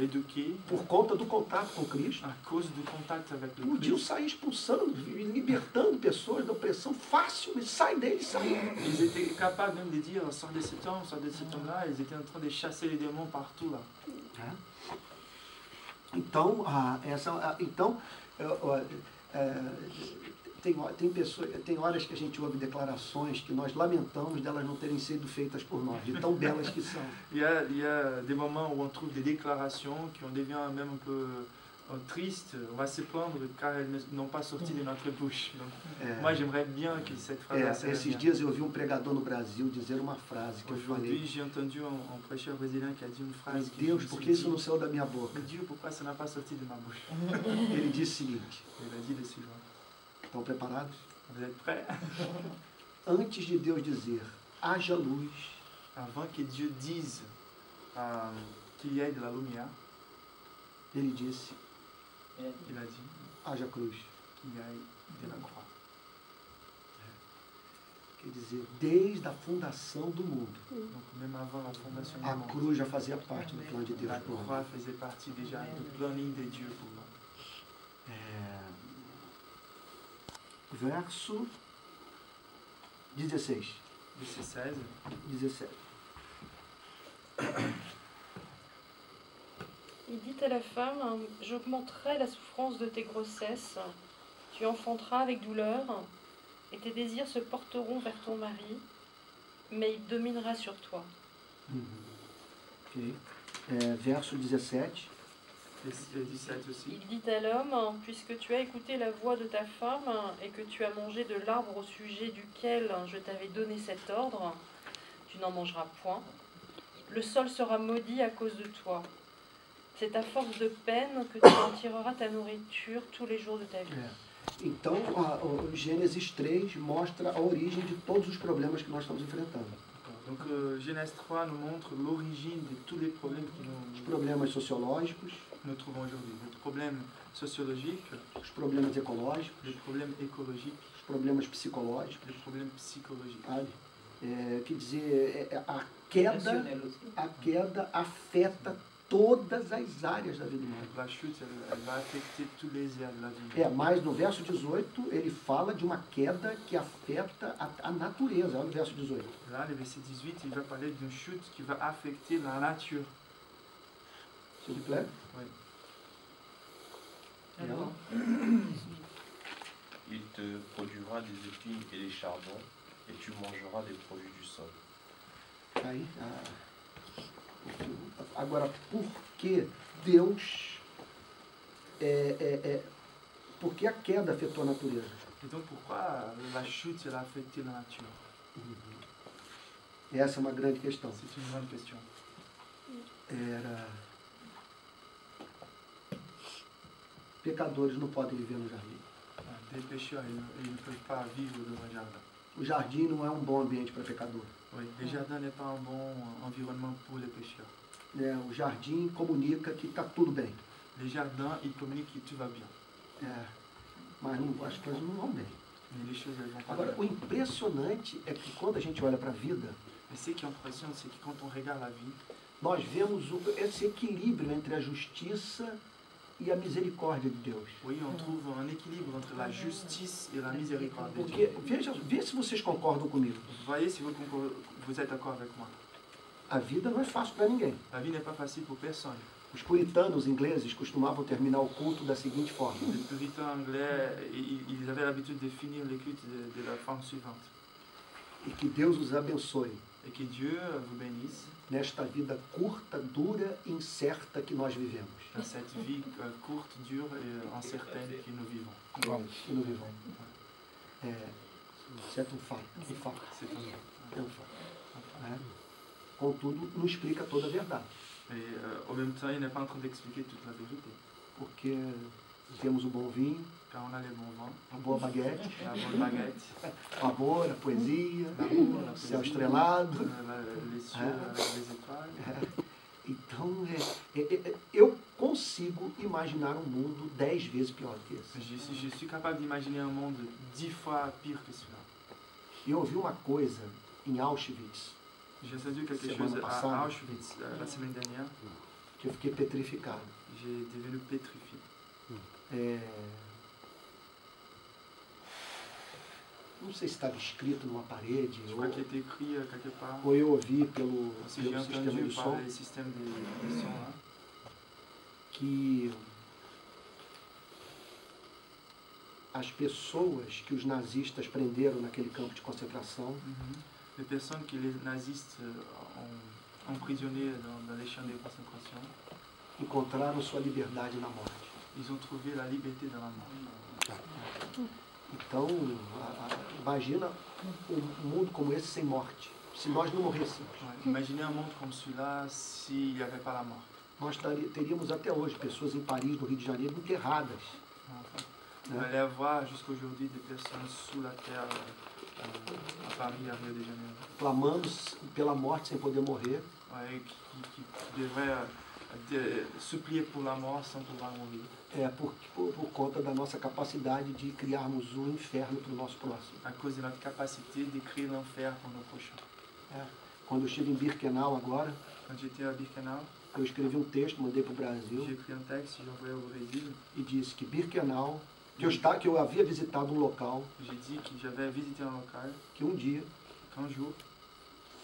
éduqués, por conta do contato com Cristo, à cause du contact avec le podiam sair expulsando, libertando pessoas da opressão fácil, mas sai dele, sai. Ils étaient capables même de dire sors de cet homme-là, ils étaient en train de chasser les démons partout là. Então, tem horas que a gente ouve declarações que nós lamentamos delas não terem sido feitas por nós, de tão belas que são. Il y a des moments où on trouve des déclarations qui on devient même un peu triste, on va se plaindre car elles n'ont pas sorti de notre bouche. Donc, moi j'aimerais bien que cette phrase... esses dias eu ouvi pregador no Brasil dizer uma frase que eu falei. Aujourd'hui j'ai entendu un prêcheur brésilien qui a dit une phrase que Deus, por que isso não saiu da minha boca? Dieu, pourquoi ça n'a pas sorti de ma bouche? Ele disse o seguinte. Il a dit le suivant. Estão preparados? Vous êtes prêts? Antes de Deus dizer, haja luz. Avant que Dieu dise qu'il y ait de la lumière, ele disse, il a dit, haja cruz. Qu'il y ait de la croix. Quer dizer, desde a fundação do mundo. Donc même avant la fondation du A monde, cruz já fazia parte do plano de Deus la para o homem. croix faisait partie déjà du planning de Dieu pour l'homme. Verso 16. Verset 16. 17. Il dit à la femme, j'augmenterai la souffrance de tes grossesses, tu enfanteras avec douleur, et tes désirs se porteront vers ton mari, mais il dominera sur toi. Ok. Verso 17. Verset 17 aussi. Il dit à l'homme, puisque tu as écouté la voix de ta femme et que tu as mangé de l'arbre au sujet duquel je t'avais donné cet ordre, tu n'en mangeras point. Le sol sera maudit à cause de toi. C'est à force de peine que tu en tireras ta nourriture tous les jours de ta vie. Então, o Gênesis 3 mostra a origem de todos os problemas que nós estamos enfrentando. Donc Genèse 3 nous montre l'origine de tous les problèmes que Os problemas sociológicos, nous trouvons aujourd'hui. Les problèmes sociologiques, os problemas ecológicos, les problèmes écologiques, os problemas psicológicos, les problèmes psychologiques. sabe? Quer dizer, a queda afeta todas as áreas da vida humana. La chute, elle va affecter tous les aires de la vie. Mas no verso 18 ele fala de uma queda que afeta a natureza. Olha o verso 18. Là, le verset 18, il va parler d'une chute qui va affecter la nature. S'il vous plaît. Oui. Ela, Il te produira des épines et des chardons, et tu mangeras des produits du sol. aí, agora, por que Deus... por que a queda afetou a natureza? Et donc pourquoi la chute elle a affecté la nature? Essa é uma grande questão. C'est une grande question. Pecadores não podem viver no jardim. Des pécheurs, ils ne peuvent pas vivre dans un jardin. O jardim não é um bom ambiente para pecador. Oui, le jardin n'est pas un bon environnement pour les pécheurs. O jardim comunica que está tudo bem. Les jardins, ils communiquent que tout va bien. Mas não, as coisas não vão bem. Mais les choses, elles vont pas Agora, bien. o impressionante é que quando a gente olha para a vida, Mais ce qui impressionne, c'est que quand on regarde la vie, nós vemos esse equilíbrio entre a justiça e a misericórdia de Deus. oui, on trouve un équilibre entre la justice et la miséricorde de Porque, Dieu. veja se vocês concordam comigo. Voyez si vous êtes d'accord avec moi. A vida não é fácil para ninguém. La vie n'est pas facile pour personne. Os puritanos ingleses costumavam terminar o culto da seguinte forma. Les puritains anglais, ils avaient l'habitude de finir les cultes de la forme suivante. E que Deus os abençoe Et que Dieu vous bénisse nesta vida curta, dura e incerta que nós vivemos. dans cette vie courte, dure et incertaine que nous vivons. Que nous vivons. C'est um fato. Um fato. C'est un- É um fato. Contudo, não explica toda a verdade. Et en même temps, il n'est pas en train d'expliquer toute la vérité. Porque temos o bom vinho, Car on a les bons vins, a boa baguete, la bonne baguette, o amor, a poesia, l'amour, la o céu poésie, estrelado. les cieux avec les étoiles. Então, eu consigo imaginar um mundo 10 vezes pior do que esse. Je suis capable d'imaginer un monde 10 fois pire que cela. Eu ouvi uma coisa em Auschwitz J'ai entendu quelque Semana chose passada. à Auschwitz la semaine dernière. que eu fiquei petrificado. J'ai devenu pétrifié. Não sei se estava escrito numa parede Je crois qu'il est écrit quelque part. ou eu ouvi pelo Si j'ai sistema entendu de par som les systèmes de son là, que as pessoas que os nazistas prenderam naquele campo de concentração les personnes que les nazistes ont emprisonnées dans les champs de concentration, encontraram sua liberdade na morte. ils ont trouvé la liberté dans la mort. Então, imagina um mundo como esse sem morte. Se nós não morrêssemos, Ouais, imaginez un monde comme celui-là s'il n'y avait pas la mort. nós teríamos até hoje pessoas em Paris, no Rio de Janeiro, enterradas. On allait avoir jusqu'aujourd'hui des personnes sous la terre à Paris, à Rio de Janeiro, Clamando pela morte sem poder morrer, ouais, qui devraient supplier pour la mort sans pouvoir mourir. Por conta da nossa capacidade de criarmos um inferno para o nosso próximo. À cause de notre capacité d'écrire l'enfer pour nos prochains. Quando eu estive em Birkenau agora, Quand j'étais à Birkenau, eu escrevi um texto, mandei para o Brasil j'ai écrit un texte, j'ai envoyé au Brésil. e disse que Birkenau, que eu havia visitado um local J'ai dit que j'avais visité un local, que um dia qu'un jour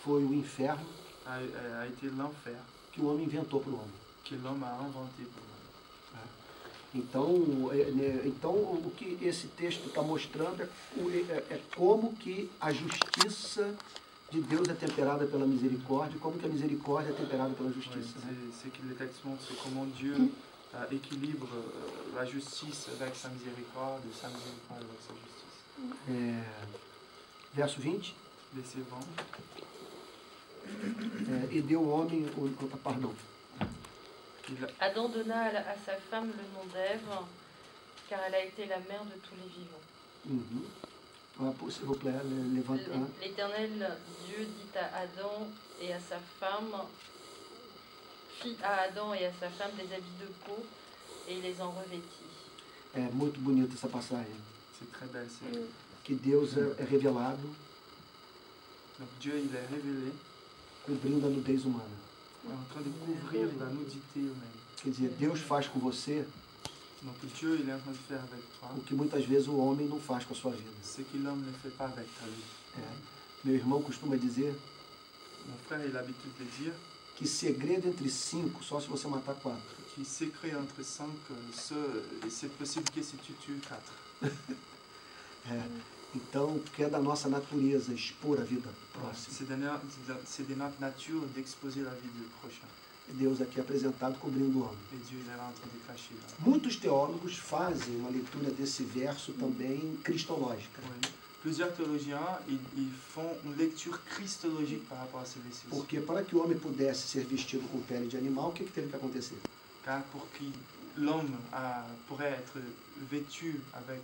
foi o inferno a été l'enfer que o homem inventou para o homem. que l'homme a inventé pour nous. Então, o que esse texto está mostrando é como que a justiça de Deus é temperada pela misericórdia, como que a misericórdia é temperada pela justiça. C'est que le texte montre comment Dieu équilibre la justice avec sa miséricorde et sa miséricorde avec sa justice. Verso 20. Verset 20. E deu o homem, pardon. Adam donna à sa femme le nom d'Ève, car elle a été la mère de tous les vivants. S'il vous plaît, levante. L'Éternel Dieu dit à Adam et à sa femme, fit à Adam et à sa femme des habits de peau et il les en revêtit. É muito bonita essa passagem. C'est très belle. Que Deus é revelado. Donc Dieu il est révélé. Cobrindo a nudez humana. En train de couvrir la nudité humaine. Quer dizer, Deus faz com você Donc Dieu il est en train de faire avec toi o que muitas vezes o homem não faz com a sua vida. ce que l'homme ne fait pas avec ta vie. Meu irmão costuma dizer Mon frère il a l'habitude de dire que segredo entre 5 só se você matar 4. qu'il s'écrit entre 5, c'est possible que si tu tues 4. Então, que é da nossa natureza expor a vida próxima. C'est de notre nature d'exposer la vie du prochain. Deus aqui é apresentado cobrindo o homem. Et Dieu il est là en train de cacher. Muitos teólogos fazem uma leitura desse verso também cristológica. Oui. Plusieurs théologiens ils font une lecture christologique par rapport à ces versets. Porque para que o homem pudesse ser vestido com pele de animal, o que teve que acontecer? Car pour que l'homme pourrait être vêtu avec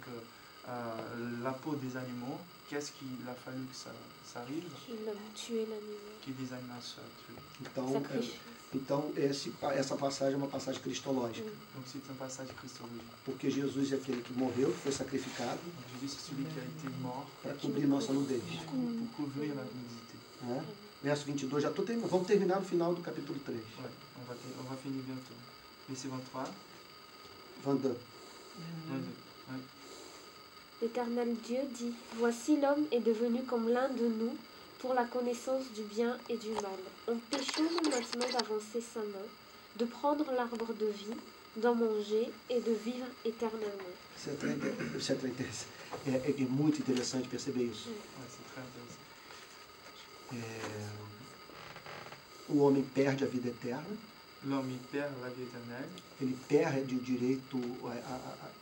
la peau des animaux, qu'est-ce qu'il a fallu que ça arrive? Qu'il a tué l'animal. Que des animaux soient tués. Então essa passagem é uma passagem cristológica. Donc c'est un passage christologique. Porque Jesus é aquele que morreu, que foi sacrificado Jésus c'est celui qui a été mort para cobrir nossa nudez. pour couvrir la nudité. Verso 22, já estou terminando. Vamos terminar no final do capítulo 3. Ouais, on va finir bientôt. Verset 23. 22. 22. L'Éternel Dieu dit, voici l'homme est devenu comme l'un de nous pour la connaissance du bien et du mal. Empêchons-nous maintenant d'avancer sa main, de prendre l'arbre de vie, d'en manger et de vivre éternellement. É muito interessante perceber isso. Ouais, c'est très intéressant. O homem perde a vida eterna. L'homme il perd la vie éternelle. Ele perde o direito,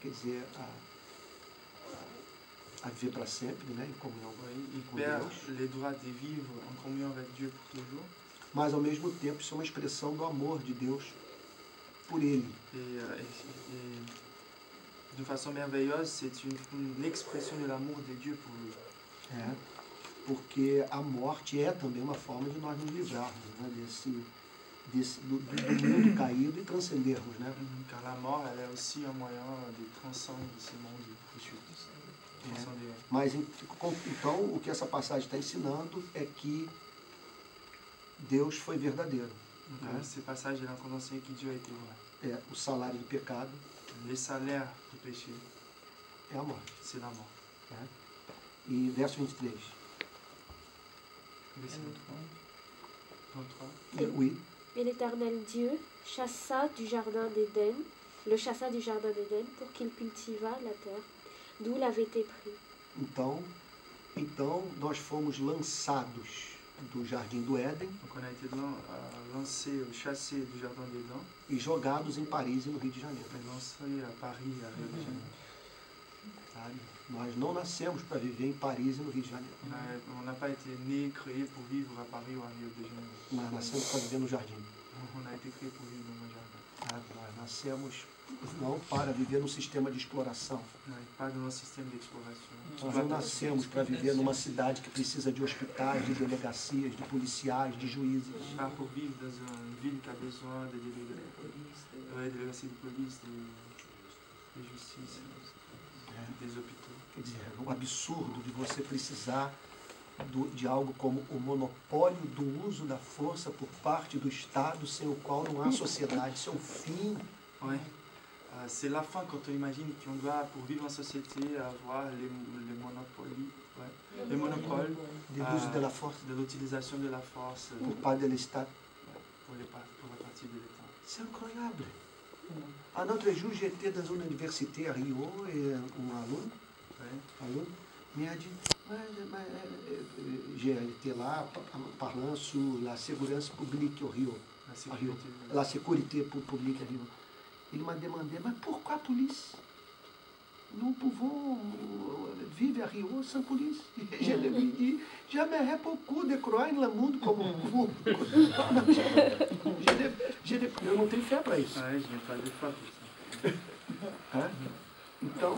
quer dizer, a viver para sempre, né, em comunhão Il com perd Deus. les droits de vivre en communion avec Dieu pour toujours. Mas ao mesmo tempo isso é uma expressão do amor de Deus por ele. Et de façon merveilleuse, c'est une expression de l'amour de Dieu pour lui. Porque a morte é também uma forma de nós nos livrarmos, né, do mundo caído e transcendermos, né? Car la mort, elle est aussi un moyen de transcender ce monde péché. Mas então o que essa passagem está ensinando é que Deus foi verdadeiro. Donc, ce passage est en train d'enseigner que Dieu a été vrai. O salário do pecado Le salaire du péché, é a morte. c'est la mort. E verso 23. Verset 23. Oui. Et l'Éternel Dieu chassa du jardin d'Éden, le chassa du jardin d'Éden pour qu'il cultivât la terre, d'où il avait été pris. Então nós fomos lançados do jardim do Éden. Donc on a été lancé, chassé du jardin d'Éden. E jogados em Paris e no Rio de Janeiro. Et lancé à Paris et à Rio de Janeiro. Nós não nascemos para viver em Paris e no Rio de Janeiro. On n'a pas été né, créé pour vivre à Paris ou à Rio de Janeiro. Nós nascemos para viver no jardim. On a été créé pour vivre dans un jardin. Nós nascemos não para viver num sistema de exploração. Pas dans un système d'exploration. Nós não nascemos para viver numa cidade que precisa de hospitais, de delegacias, de policiais, de juízes. Pas pour vivre dans une ville qui a besoin de délégations de police, de justice, des hôpitaux. Quer dizer, o absurdo de você precisar de algo como o monopólio do uso da força por parte do Estado, sem o qual não há sociedade, isso é o fim. Ouais. C'est la fin quand on imagine qu'on doit, pour vivre en société, avoir les monopoles de uso de la force de l'utilisation de la force por parte do Estado. Pour la partie de l'État. C'est incroyable. Un autre jour, j'étais dans une université à Rio et un aluno m'a dit, j'ai été là parlant sur la sécurité publique au Rio. La sécurité publique à Rio. Il m'a demandé, mais pourquoi police? Nous pouvons vivre à Rio sans police. Et je lui ai dit, j'aimerais beaucoup de croire no mundo como vous. Eu não tenho fé para isso. Então,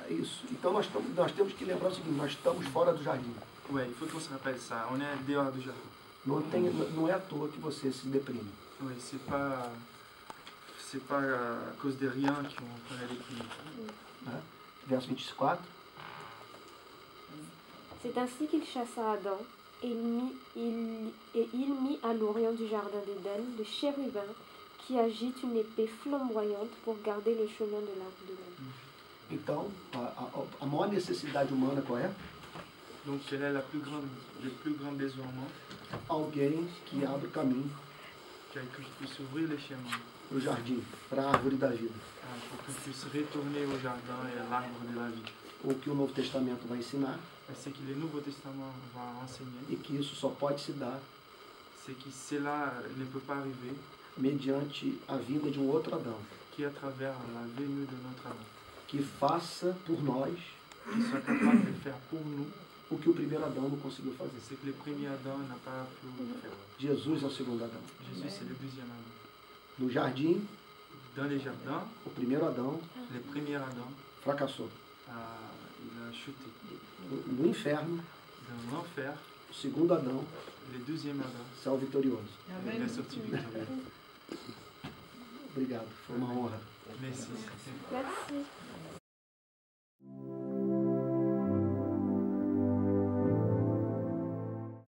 isso. Então nós temos que lembrar o seguinte, nós estamos fora do jardim. Ouais, il faut qu'on se rappelle ça. On est dehors du jardin. Não é à toa que você se deprime. Oui, c'est pas à cause de rien qu'on est déprimé. Verso 24. C'est ainsi qu'il chassa Adam, et il mit à l'orient du jardin d'Éden le chérubin qui agite une épée flamboyante pour garder le chemin de l'arbre de la vie. Então, a maior necessidade humana qual é? Donc, quelle est le plus grand besoin humain? Alguém que abre caminho Que je puisse ouvrir les chemins. Para o jardim, para a árvore da vida. Pour que je puisse retourner au jardin et à l'arbre de la vie. O que o Novo Testamento vai ensinar. C'est que le Nouveau Testament va enseigner. E que isso só pode se dar. C'est que cela ne peut pas arriver. Mediante a vinda de um outro Adão. Que à travers la venue de notre Adam. Que faça por nós. Qui soit capable de faire pour nous. O que o primeiro Adão não conseguiu fazer. C'est que le premier Adam n'a pas pu faire. Jesus é o segundo Adão. Jésus c'est le deuxième Adam. No jardim, dans les jardins, o primeiro Adão, le premier Adam, fracassou. Il a chuté. No inferno, dans l'enfer, o segundo Adão, le deuxième Adam, saiu vitorioso. Il est sorti victorieux. Obrigado, foi uma honra. Merci. Merci.